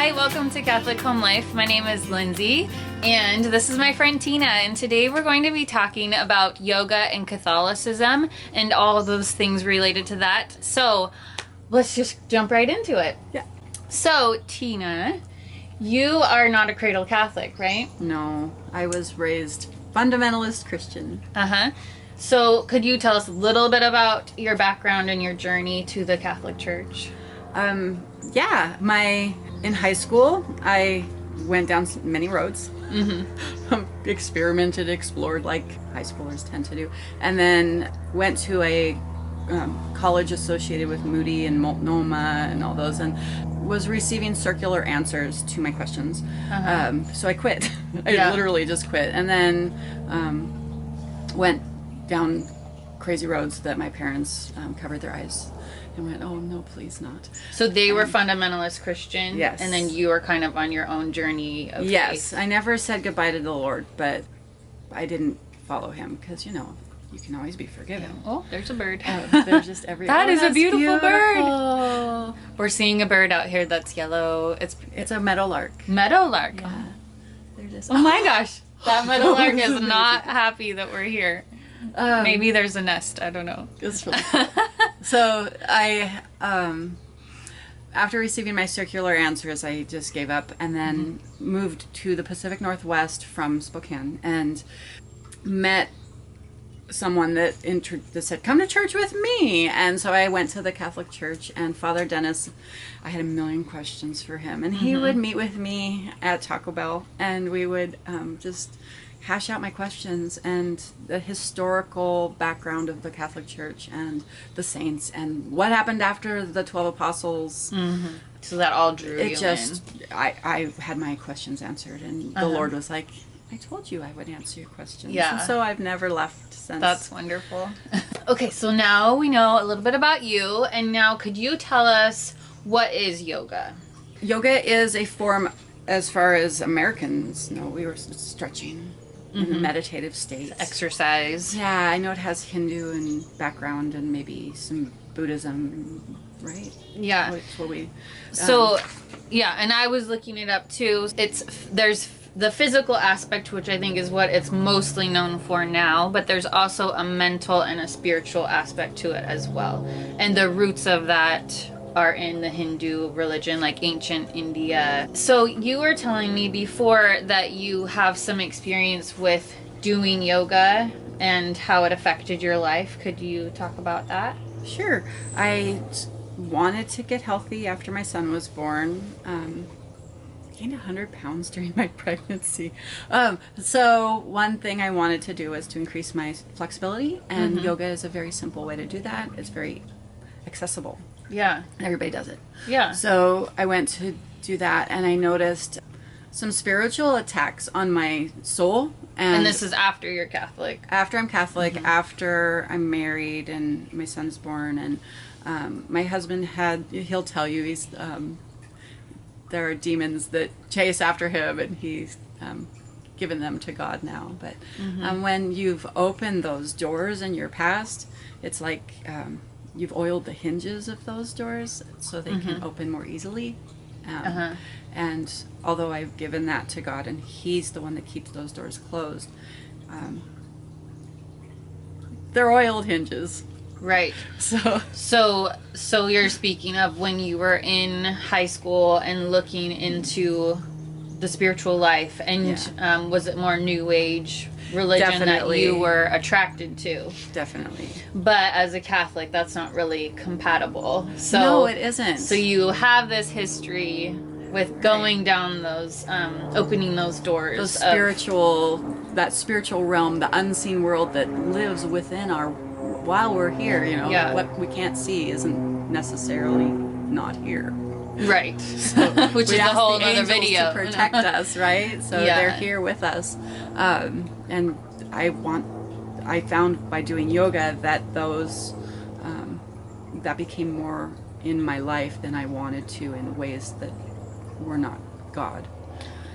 Hi, welcome to Catholic Home Life. My name is Lindsay, and this is my friend Tina, and today we're going to be talking about yoga and Catholicism and all of those things related to that. So let's just jump right into it. Yeah. So, Tina, you are not a cradle Catholic, right? No, I was raised fundamentalist Christian. Uh-huh. So could you tell us a little bit about your background and your journey to the Catholic Church? In high school, I went down many roads, experimented, explored like high schoolers tend to do, and then went to a college associated with Moody and Multnomah and all those, and was receiving circular answers to my questions. So I quit. I literally just quit, and then went down crazy roads that my parents covered their eyes and went, oh no, please not. So they were fundamentalist Christian? Yes. And then you were kind of on your own journey of Yes. faith. I never said goodbye to the Lord, but I didn't follow him because, you can always be forgiven. Oh, there's a bird. There's just every... That is a that's beautiful bird. We're seeing a bird out here that's yellow. It's a meadowlark. Meadowlark. Yeah. They're just... Oh my gosh. That meadowlark is not happy that we're here. Maybe there's a nest. I don't know. It's really cool. So I, after receiving my circular answers, I just gave up and then moved to the Pacific Northwest from Spokane and met someone that said, come to church with me. And so I went to the Catholic Church, and Father Dennis, I had a million questions for him, and he would meet with me at Taco Bell, and we would just hash out my questions and the historical background of the Catholic Church and the saints and what happened after the 12 apostles. So that all drew you I had my questions answered, and the Lord was like, I told you I would answer your questions. Yeah. And so I've never left since. That's wonderful. Okay, so now we know a little bit about you, and now could you tell us what is yoga? Yoga is a form, as far as Americans know, we were stretching in a meditative state. Exercise. Yeah, I know it has Hindu and background and maybe some Buddhism, right? Yeah. That's what we... So, yeah, and I was looking it up too. There's the physical aspect, which I think is what it's mostly known for now, but there's also a mental and a spiritual aspect to it as well. And the roots of that are in the Hindu religion, like ancient India. So you were telling me before that you have some experience with doing yoga and how it affected your life. Could you talk about that? Sure. I wanted to get healthy after my son was born. Gained 100 pounds during my pregnancy. So one thing I wanted to do was to increase my flexibility, and yoga is a very simple way to do that. It's very accessible. Yeah. Everybody does it. Yeah. So I went to do that, and I noticed some spiritual attacks on my soul. And this is after you're Catholic. After I'm Catholic, after I'm married and my son's born, and my husband he'll tell you, there are demons that chase after him, and he's given them to God now. But when you've opened those doors in your past, it's like you've oiled the hinges of those doors so they can open more easily. And although I've given that to God, and He's the one that keeps those doors closed, they're oiled hinges. Right. So you're speaking of when you were in high school and looking into the spiritual life, and was it more New Age religion that you were attracted to? Definitely. But as a Catholic, that's not really compatible. So no, it isn't. So you have this history with going down those, opening those doors. That spiritual realm, the unseen world that lives within while we're here, what we can't see isn't necessarily not here. Right. So, which is a whole other video. To protect us, right? So they're here with us. And I found by doing yoga that that became more in my life than I wanted to, in ways that were not God.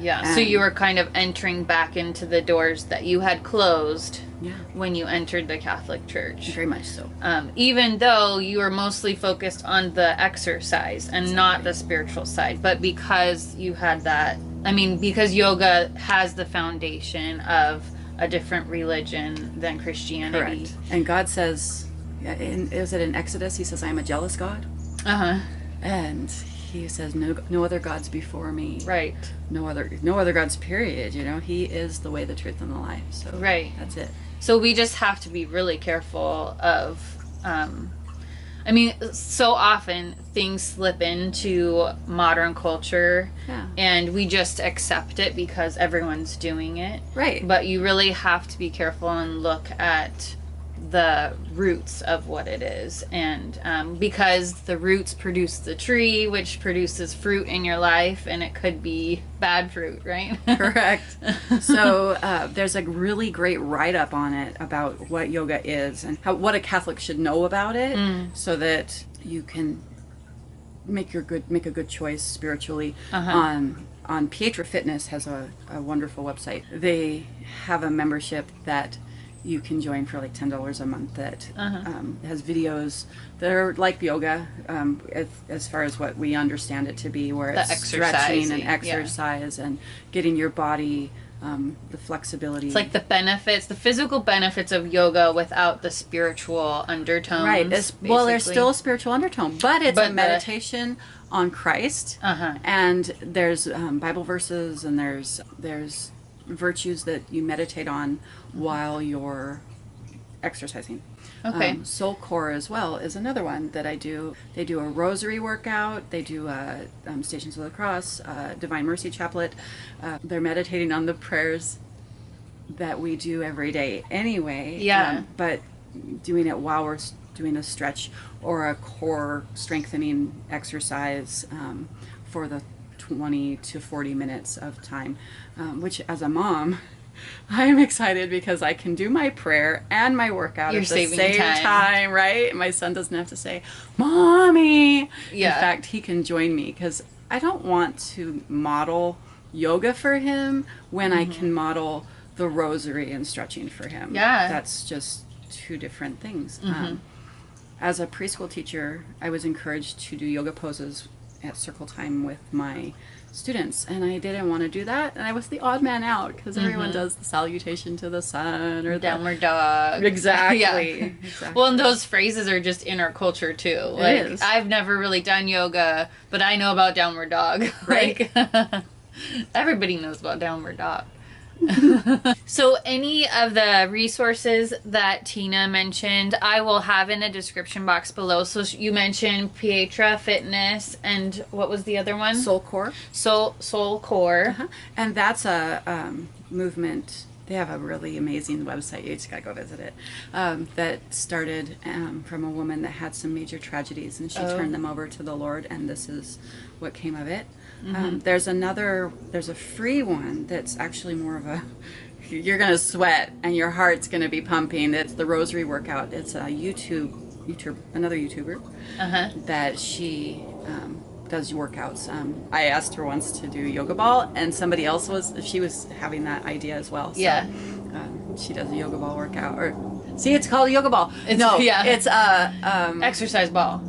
Yeah. So you were kind of entering back into the doors that you had closed Yeah. when you entered the Catholic Church. Very much so. Even though you were mostly focused on the exercise and not the spiritual side. But because you had that, I mean, because yoga has the foundation of a different religion than Christianity. Correct. And God says, is it in Exodus? He says, I am a jealous God. Uh-huh. And he says, no other gods before me. Right. No other gods, period. You know, he is the way, the truth, and the life. So right. That's it. So we just have to be really careful of, I mean, so often things slip into modern culture and we just accept it because everyone's doing it. Right. But you really have to be careful and look at the roots of what it is. And because the roots produce the tree, which produces fruit in your life, and it could be bad fruit, right? Correct. So there's a really great write-up on it about what yoga is and what a Catholic should know about it, so that you can make a good choice spiritually. On Pietra Fitness has a wonderful website. They have a membership that you can join for like $10 a month that has videos that are like yoga, as far as what we understand it to be, where it's stretching and exercise and getting your body the flexibility. It's like the benefits, the physical benefits of yoga without the spiritual undertones. Right. Well, there's still a spiritual undertone, but it's a meditation on Christ, and there's Bible verses, and there's virtues that you meditate on while you're exercising. Okay. Soul Core as well is another one that I do. They do a rosary workout. They do Stations of the Cross, Divine Mercy Chaplet. They're meditating on the prayers that we do every day anyway. Yeah. But doing it while we're doing a stretch or a core strengthening exercise for the 20 to 40 minutes of time, which as a mom, I'm excited because I can do my prayer and my workout at the same time, right? My son doesn't have to say, Mommy. Yeah. In fact, he can join me because I don't want to model yoga for him when I can model the rosary and stretching for him. Yeah. That's just two different things. As a preschool teacher, I was encouraged to do yoga poses at circle time with my students, and I didn't want to do that, and I was the odd man out because everyone does the salutation to the sun or downward dog. Exactly. Exactly. Well, and those phrases are just in our culture too. Like, I've never really done yoga, but I know about downward dog. Right. Like, everybody knows about downward dog. So any of the resources that Tina mentioned, I will have in the description box below. So you mentioned Pietra Fitness, and what was the other one? Soul Core. Soul Core. And that's a movement. They have a really amazing website. You just gotta go visit it. That started from a woman that had some major tragedies, and she turned them over to the Lord, and this is what came of it. There's a free one that's actually more of a, you're gonna sweat and your heart's gonna be pumping. It's the Rosary Workout. It's a another YouTuber that she does workouts. I asked her once to do yoga ball, and somebody else she was having that idea as well. So, she does a yoga ball workout. It's called a yoga ball. It's exercise ball.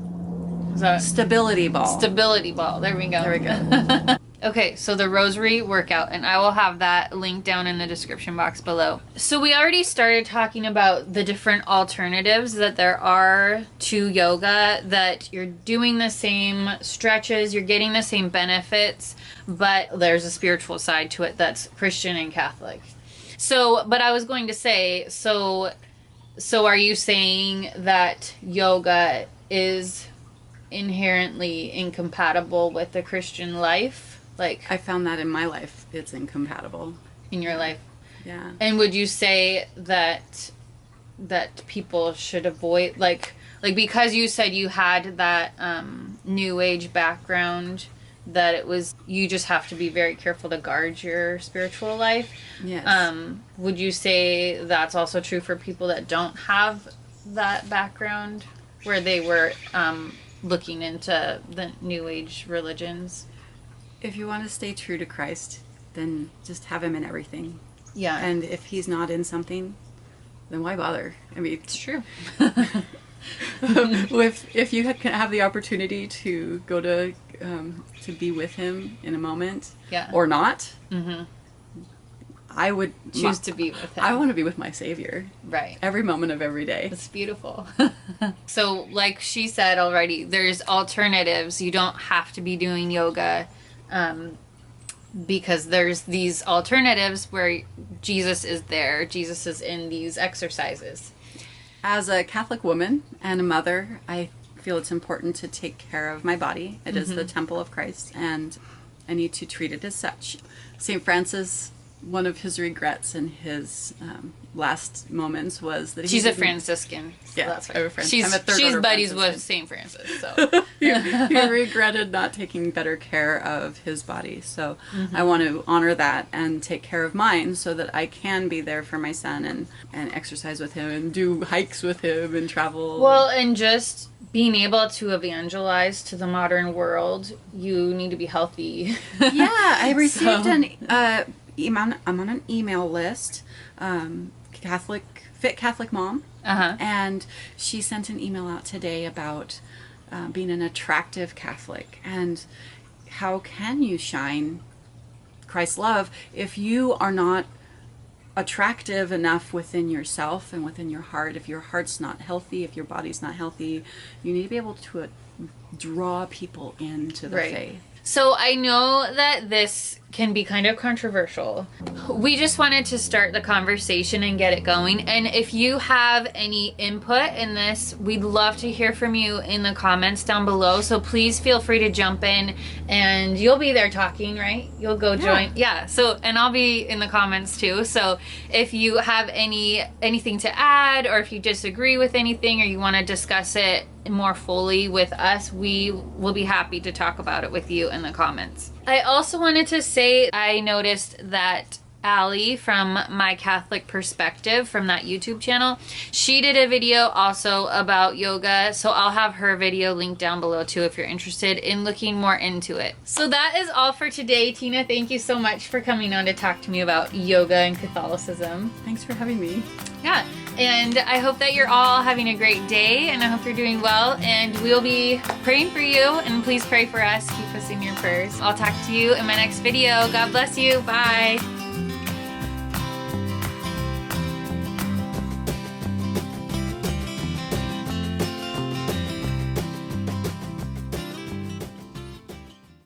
Stability ball. Stability ball. There we go. There we go. Okay, so the Rosary Workout, and I will have that linked down in the description box below. So we already started talking about the different alternatives that there are to yoga, that you're doing the same stretches, you're getting the same benefits, but there's a spiritual side to it that's Christian and Catholic. So, but I was going to say, so are you saying that yoga is inherently incompatible with the Christian life? Like, I found that in my life, it's incompatible. In your life? Yeah. And would you say that people should avoid, like because you said you had that New Age background, that it was, you just have to be very careful to guard your spiritual life? Yes. Would you say that's also true for people that don't have that background, where they were looking into the New Age religions? If you want to stay true to Christ, then just have him in everything. Yeah. And if he's not in something, then why bother? I mean, It's true. if you can have the opportunity to go to be with him in a moment, Yeah. or not, I would Choose to be with him. I want to be with my Savior Right. every moment of every day. It's beautiful. So, like she said already, there's alternatives. You don't have to be doing yoga, because there's these alternatives where Jesus is there. Jesus is in these exercises. As a Catholic woman and a mother, I feel it's important to take care of my body. It is the temple of Christ, and I need to treat it as such. St. Francis, one of his regrets in his last moments was that She's a Franciscan. So Yeah, that's I'm a right. Franciscan. I'm a third She's order buddies Franciscan. with St. Francis. So he regretted not taking better care of his body. So I want to honor that and take care of mine so that I can be there for my son and exercise with him and do hikes with him and travel. well, and just being able to evangelize to the modern world, you need to be healthy. Yeah, I received So- I'm on an email list, Fit Catholic Mom, and she sent an email out today about being an attractive Catholic and how can you shine Christ's love if you are not attractive enough within yourself and within your heart. If your heart's not healthy, if your body's not healthy, you need to be able to draw people into the faith. So I know that this can be kind of controversial. We just wanted to start the conversation and get it going. And if you have any input in this, we'd love to hear from you in the comments down below. So please feel free to jump in, and you'll be there talking, right? You'll go join. Yeah. So, and I'll be in the comments too. So if you have anything to add, or if you disagree with anything, or you want to discuss it more fully with us, we will be happy to talk about it with you in the comments. I also wanted to say I noticed that Allie from My Catholic Perspective from that YouTube channel, she did a video also about yoga, so I'll have her video linked down below too if you're interested in looking more into it. So that is all for today. Tina, thank you so much for coming on to talk to me about yoga and Catholicism. Thanks for having me. Yeah, and I hope that you're all having a great day, and I hope you're doing well, and we'll be praying for you, and please pray for us. Keep us in your prayers. I'll talk to you in my next video. God bless you. Bye.